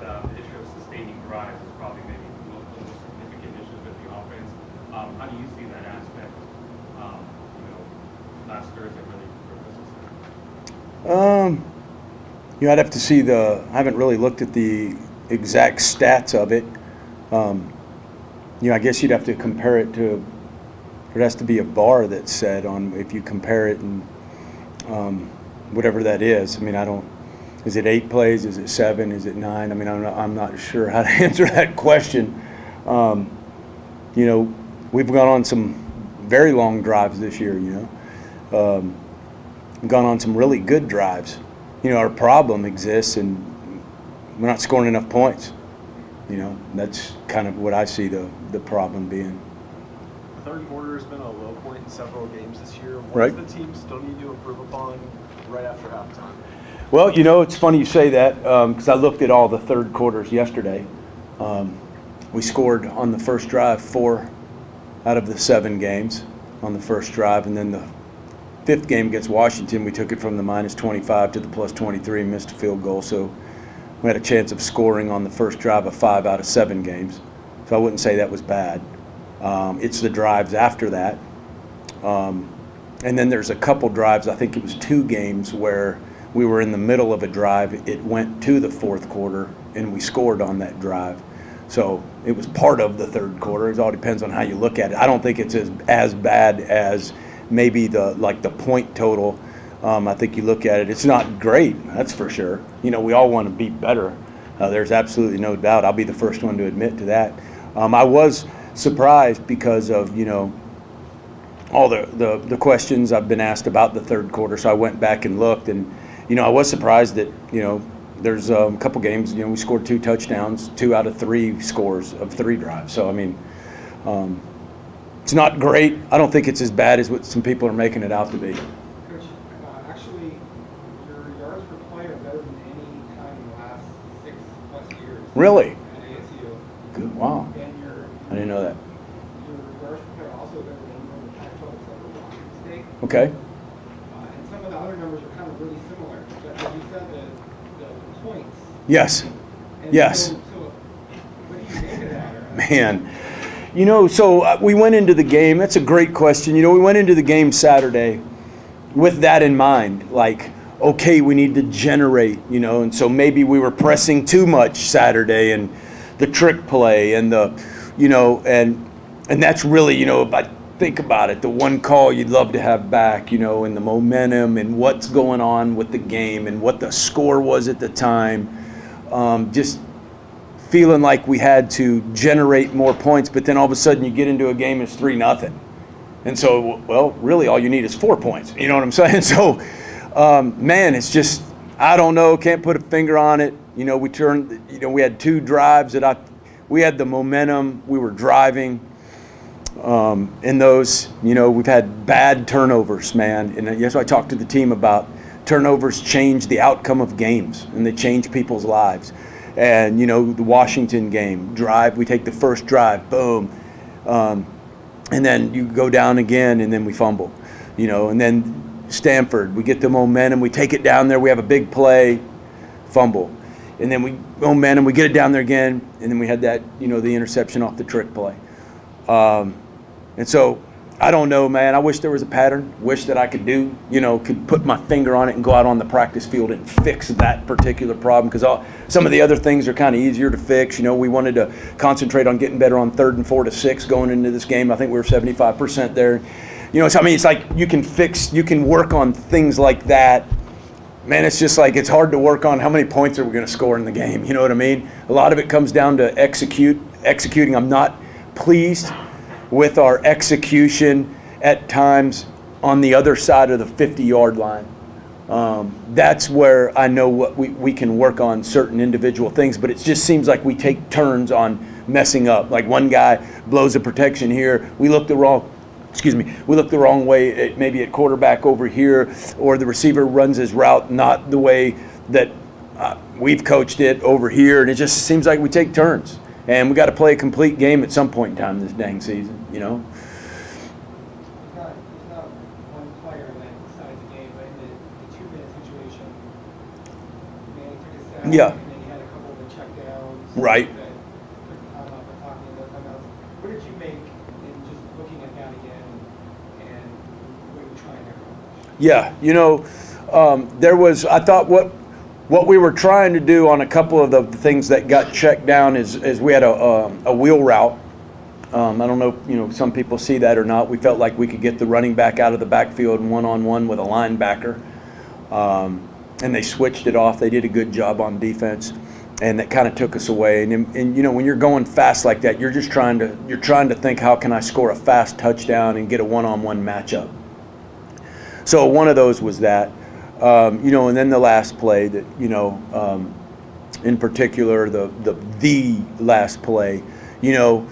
the issue of sustaining drives is probably maybe the most significant issue with the offense. How do you see that aspect? Last Thursday really for business? I'd have to see I haven't really looked at the exact stats of it. I guess you'd have to compare it to, there has to be a bar that's set on if you compare it and whatever that is. I mean, is it 8 plays? Is it 7? Is it 9? I mean, I'm not sure how to answer that question. We've gone on some very long drives this year, We've gone on some really good drives. Our problem exists and we're not scoring enough points. That's kind of what I see the problem being. The third quarter has been a low point in several games this year. What Right. does the team still need to improve upon right after halftime? Well, it's funny you say that because I looked at all the third quarters yesterday. We scored on the first drive 4 out of the 7 games on the first drive, and then the 5th game against Washington, we took it from the -25 to the +23 and missed a field goal. So we had a chance of scoring on the first drive of 5 out of 7 games. So I wouldn't say that was bad. It's the drives after that. And then there's a couple drives, I think it was 2 games, where we were in the middle of a drive. It went to the 4th quarter, and we scored on that drive. So it was part of the third quarter. It all depends on how you look at it. I don't think it's as bad as maybe the point total. I think you look at it, it's not great, that's for sure. We all want to be better. There's absolutely no doubt. I'll be the first one to admit to that. I was surprised because of, all the questions I've been asked about the third quarter. So I went back and looked, and, I was surprised that, there's a couple games, we scored 2 touchdowns, 2 out of 3 scores of 3 drives. So, I mean, it's not great. I don't think it's as bad as what some people are making it out to be. Coach, actually, your yards per play are better than any time in the last 6+ years. Really? At ASU. Good. Wow. And I didn't know that. your yards per play are also better than anyone in the Pac-12 except for Washington State. Okay. And some of the other numbers are kind of really similar. But as you said, the points. Yes. And Yes. So what do you make of that? Man. So we went into the game. That's a great question. We went into the game Saturday with that in mind. Like, okay, we need to generate, and so maybe we were pressing too much Saturday and the trick play and and that's really, if I think about it, the one call you'd love to have back, and the momentum and what's going on with the game and what the score was at the time. Just feeling like we had to generate more points, but then all of a sudden you get into a game, it's 3-0. And so, well, really all you need is 4 points. You know what I'm saying? So, man, it's just, I don't know, can't put a finger on it. We turned, we had 2 drives that we had the momentum, we were driving. In those, we've had bad turnovers, man. And yes, I talked to the team about turnovers change the outcome of games, and they change people's lives. And, the Washington game, drive, we take the first drive, boom. And then you go down again, and then we fumble. And then Stanford, we get the momentum, we take it down there, we have a big play, fumble. And then we momentum, we get it down there again, and then we had that, the interception off the trick play. And so, I don't know, man. I wish there was a pattern. Wish that I could could put my finger on it and go out on the practice field and fix that particular problem, because some of the other things are kind of easier to fix. We wanted to concentrate on getting better on 3rd and 4 to 6 going into this game. I think we were 75% there. So I mean, it's like you can work on things like that. Man, it's just like it's hard to work on how many points are we going to score in the game. You know what I mean? A lot of it comes down to executing. I'm not pleased with our execution at times on the other side of the 50-yard line. That's where I know what we can work on certain individual things, but it just seems like we take turns on messing up. Like one guy blows a protection here, we look the wrong way, maybe at quarterback over here, or the receiver runs his route not the way that we've coached it over here, and it just seems like we take turns. And we got to play a complete game at some point in time this dang season, There's not one player that decides the game, but in the 2-minute situation, Manny took a sack, Yeah. and then he had a couple that checked Right. That took time off and talking about timeouts. What did you make in just looking at that again and what you're trying to accomplish? Yeah, you know, there was, I thought what we were trying to do on a couple of the things that got checked down is we had a wheel route. I don't know, you know, some people see that or not. We felt like we could get the running back out of the backfield one-on-one with a linebacker. And they switched it off. They did a good job on defense, and that kind of took us away. And you know, when you're going fast like that, you're trying to think, how can I score a fast touchdown and get a one-on-one matchup? So one of those was that. You know, and then the last play that, you know, in particular, the last play, you know,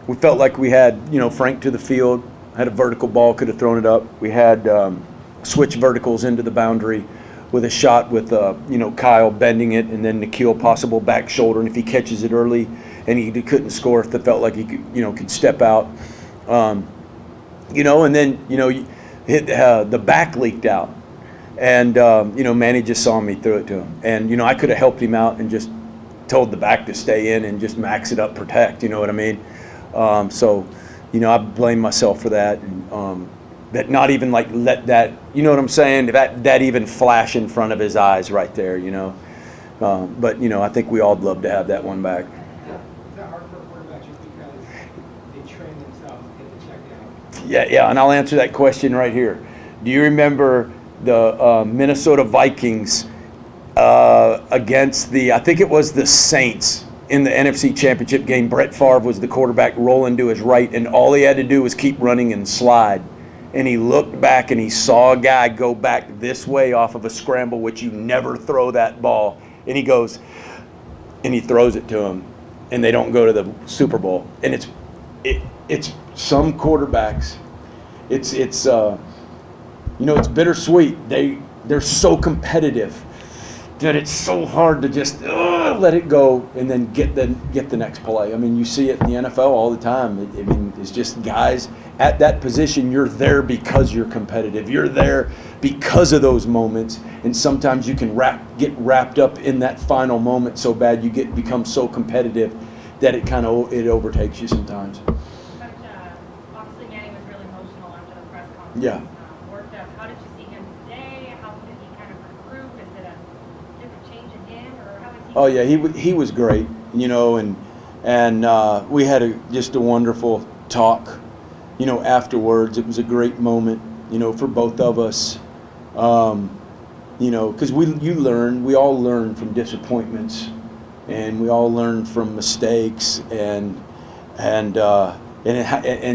we felt like we had, you know, Frank to the field, had a vertical ball, could have thrown it up. We had switch verticals into the boundary with a shot with, you know, Kyle bending it, and then Nikhil possible back shoulder. And if he catches it early and he couldn't score, if it felt like he could, you know, could step out, you know, and then, you know, hit, the back leaked out. And, you know, Manny just saw me throw it to him. And, you know, I could have helped him out and just told the back to stay in and just max it up, protect, you know what I mean? So, you know, I blame myself for that. And, that not even like let that, you know what I'm saying? That even flash in front of his eyes right there, you know? But, you know, I think we all would love to have that one back. Is that hard for a quarterback just because they train themselves to get the check down? Yeah, and I'll answer that question right here. Do you remember the Minnesota Vikings against I think it was the Saints in the NFC Championship game? Brett Favre was the quarterback, rolling to his right, and all he had to do was keep running and slide. And he looked back and he saw a guy go back this way off of a scramble, which you never throw that ball. And he goes, and he throws it to him, and they don't go to the Super Bowl. And it's some quarterbacks, it's you know, it's bittersweet. They're so competitive that it's so hard to just let it go and then get the next play. I mean, you see it in the NFL all the time. I mean, it's just guys at that position. You're there because you're competitive. You're there because of those moments. And sometimes you can get wrapped up in that final moment so bad you become so competitive that it overtakes you sometimes. But obviously Manny was really emotional after the press conference. Yeah. Worked up. How did you see him today? How did he kind of regroup? Is it a different change in him, or how is he? Oh yeah, he was great, you know, and we had just a wonderful talk, you know, afterwards. It was a great moment, you know, for both of us, you know, because we all learn from disappointments, and we all learn from mistakes, and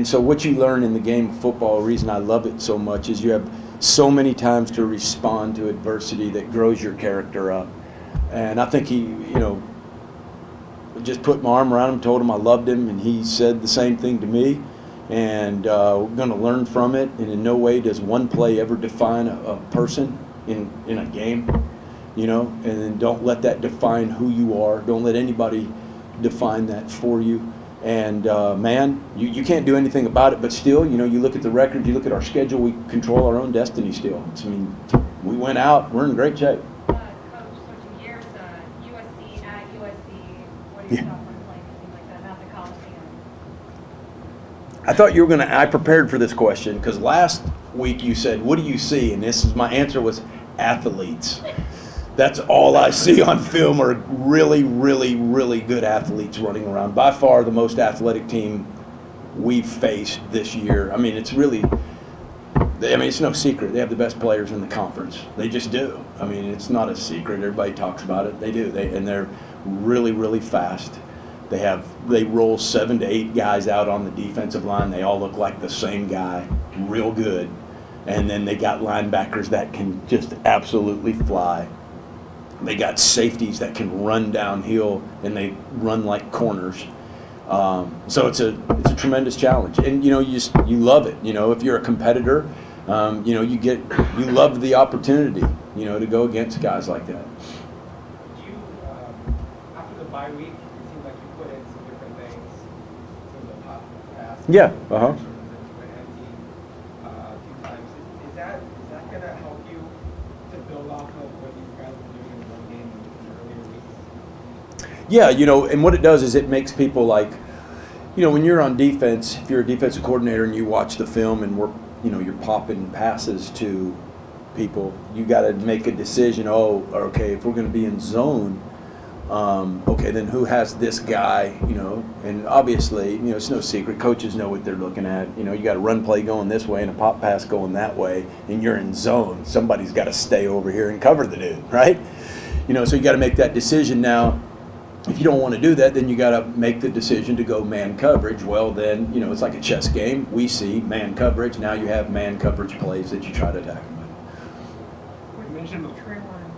so what you learn in the game of football, the reason I love it so much, is you have so many times to respond to adversity that grows your character up. And I think he, you know, just put my arm around him, told him I loved him, and he said the same thing to me. And we're going to learn from it. And in no way does one play ever define a person in a game, you know. And then don't let that define who you are. Don't let anybody define that for you. And man, you can't do anything about it. But still, you know, you look at the record, you look at our schedule, we control our own destiny still. I mean, we went out, we're in great shape. Coach, switching gears, USC, at USC, what do you thought when playing something like that, not the Coliseum? I thought you were going to, I prepared for this question because last week you said, what do you see? And my answer was athletes. That's all I see on film are really, really, really good athletes running around. By far the most athletic team we've faced this year. I mean, it's really, it's no secret. They have the best players in the conference. They just do. I mean, it's not a secret. Everybody talks about it. They do. And they're really, really fast. They roll 7 to 8 guys out on the defensive line. They all look like the same guy, real good. And then they got linebackers that can just absolutely fly. They got safeties that can run downhill, and they run like corners. So it's a tremendous challenge, and you know, you love it. You know, if you're a competitor, you know, you love the opportunity, you know, to go against guys like that. After the bye week, it seems like you put in some different things, some of the pass. Yeah. Is that going to help you to build off of what you guys were doing in the run game in the earlier weeks? Yeah, you know, and what it does is it makes people like, you know, when you're on defense, if you're a defensive coordinator and you watch the film and you're popping passes to people, you got to make a decision. Oh, okay, if we're going to be in zone, okay, then who has this guy, you know? And obviously, you know, it's no secret. Coaches know what they're looking at. You know, you got a run play going this way and a pop pass going that way, and you're in zone. Somebody's got to stay over here and cover the dude, right? You know, so you got to make that decision now. If you don't want to do that, then you got to make the decision to go man coverage. Well, then, you know, it's like a chess game. We see man coverage. Now you have man coverage plays that you try to attack them with. You mentioned the trail line.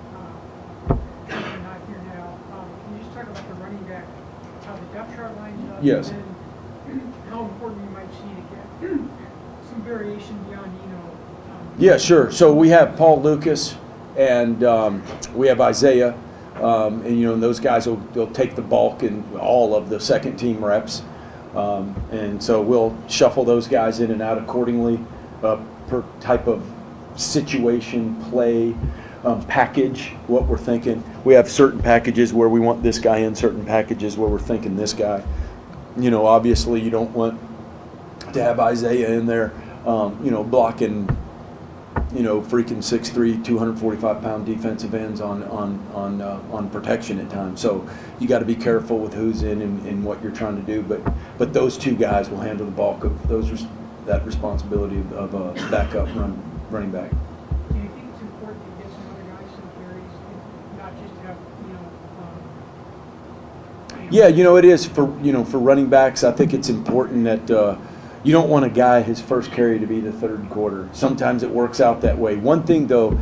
Not here now. Can you just talk about the running back, how the depth chart lines up? Yes. And how important you might see to get some variation beyond, you know. Yeah, sure. So we have Paul Lucas and we have Isaiah. And, you know, those guys they'll take the bulk and all of the second team reps. And so we'll shuffle those guys in and out accordingly per type of situation, play, package, what we're thinking. We have certain packages where we want this guy in, certain packages where we're thinking this guy. You know, obviously you don't want to have Isaiah in there, you know, blocking, you know, freaking 6'3", 245-pound defensive ends on protection at times. So you got to be careful with who's in and what you're trying to do. But those two guys will handle the bulk of that responsibility of a backup running back. Do you think it's important to get some other guys some carries, and not just have, you know? Yeah, you know, it is for running backs. I think it's important that. You don't want a guy his first carry to be the third quarter. Sometimes it works out that way. One thing, though,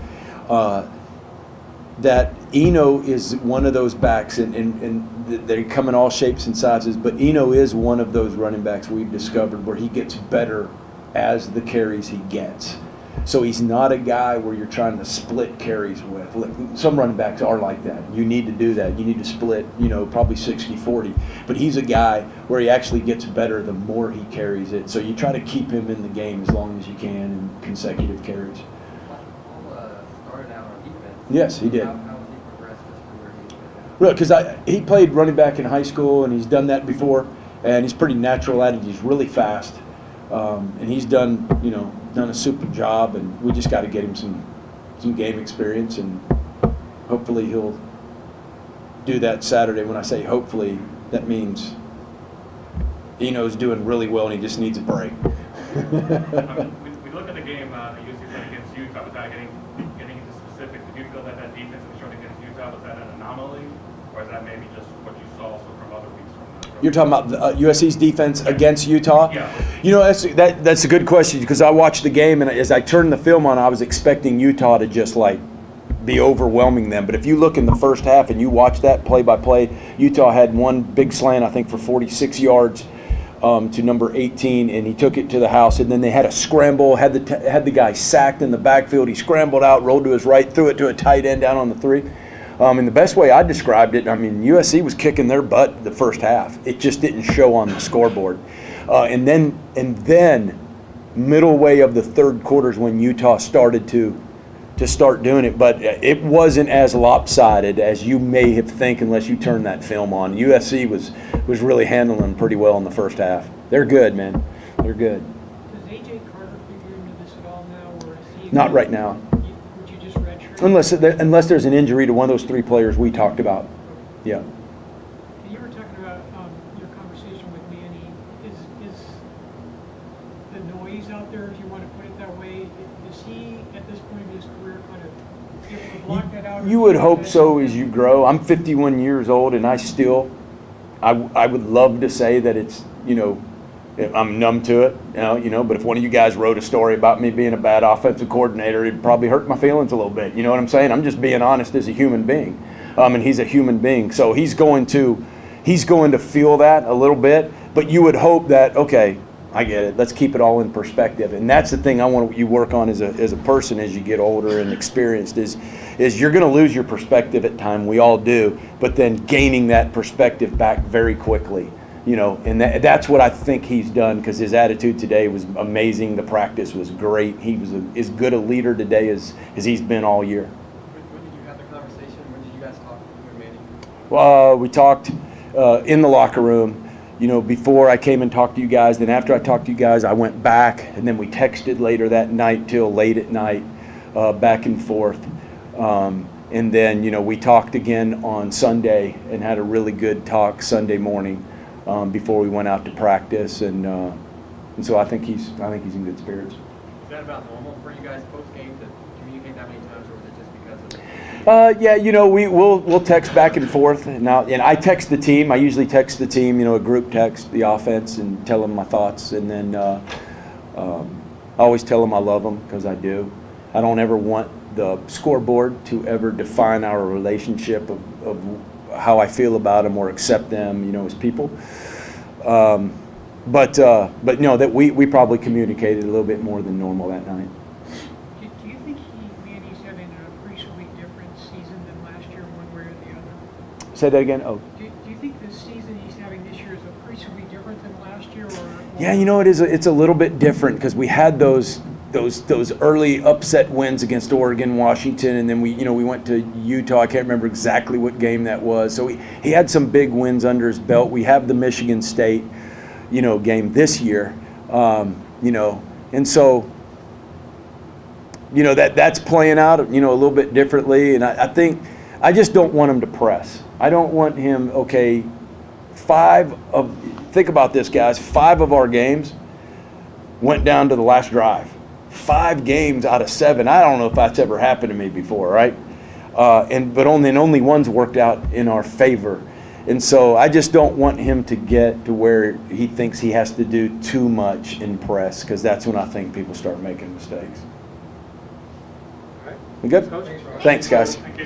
that Eno is one of those backs, and they come in all shapes and sizes, but Eno is one of those running backs we've discovered where he gets better as the carries he gets. So he's not a guy where you're trying to split carries with. Like, some running backs are like that. You need to do that. You need to split, you know, probably 60-40. But he's a guy where he actually gets better the more he carries it. So you try to keep him in the game as long as you can in consecutive carries. Started out on defense. Yes, he did. How has he progressed his career? Really, because he played running back in high school, and he's done that before, and he's pretty natural at it. He's really fast, and he's done a super job, and we just got to get him some game experience, and hopefully he'll do that Saturday. When I say hopefully, that means Eno's doing really well, and he just needs a break. We look at the game that USC played against Utah without getting into specifics. Did you feel that defense that we showed against Utah, was that an anomaly, or is that maybe just what you saw also from other weeks? You're talking about USC's defense against Utah? Yeah. You know, that's a good question, because I watched the game, and as I turned the film on, I was expecting Utah to just like be overwhelming them. But if you look in the first half and you watch that play by play, Utah had one big slant, I think, for 46 yards to number 18, and he took it to the house. And then they had a scramble, had the guy sacked in the backfield. He scrambled out, rolled to his right, threw it to a tight end down on the 3. And the best way I described it, I mean, USC was kicking their butt the first half. It just didn't show on the scoreboard. And then middle way of the third quarter is when Utah started to start doing it. But it wasn't as lopsided as you may have think unless you turn that film on. USC was really handling them pretty well in the first half. They're good, man. They're good. Does A.J. Carter figure into this at all now, or is he? Not right now. Would you just redshirt? Unless there's an injury to one of those 3 players we talked about. Yeah. You were talking about your conversation with Manny. Is the noise out there, if you want to put it that way, is he at this point in his career kind of able to block that out? You would hope so as you grow. I'm 51 years old, and I would love to say that it's, I'm numb to it, but if one of you guys wrote a story about me being a bad offensive coordinator, it'd probably hurt my feelings a little bit. You know what I'm saying? I'm just being honest as a human being. And he's a human being. So he's going to feel that a little bit, but you would hope that, okay, I get it. Let's keep it all in perspective. And that's the thing I want you work on as a person as you get older and experienced is you're going to lose your perspective at time. We all do, but then gaining that perspective back very quickly. And that's what I think he's done, because his attitude today was amazing. The practice was great. He was as good a leader today as he's been all year. When did you have the conversation? When did you guys talk with Manny? We talked in the locker room, you know, before I came and talked to you guys. Then after I talked to you guys, I went back, and then we texted later that night till late at night, back and forth. And then, you know, we talked again on Sunday and had a really good talk Sunday morning before we went out to practice. And so I think he's in good spirits. Is that about normal for you guys post-game to communicate that many times, or is it just because of the... Yeah, you know, we'll text back and forth, and I text the team. I usually text the team, you know, a group text, the offense, and tell them my thoughts, and then I always tell them I love them, because I do. I don't ever want the scoreboard to ever define our relationship of how I feel about them or accept them, you know, as people. But no, that we probably communicated a little bit more than normal that night. Do you think Manny's having an appreciably different season than last year, one way or the other? Say that again. Oh. Do you think the season he's having this year is appreciably different than last year, or? Yeah, you know, it's a little bit different because we had those early upset wins against Oregon, Washington, and then we went to Utah. I can't remember exactly what game that was. So he had some big wins under his belt. We have the Michigan State, you know, game this year, you know, and so, you know, that's playing out, you know, a little bit differently. And I think I just don't want him to press. I don't want him. Okay, think about this, guys. 5 of our games went down to the last drive. 5 games out of 7. I don't know if that's ever happened to me before, right? But only one's worked out in our favor. And so I just don't want him to get to where he thinks he has to do too much in press, because that's when I think people start making mistakes. All right. We good? Coach. Thanks, guys. Thank you.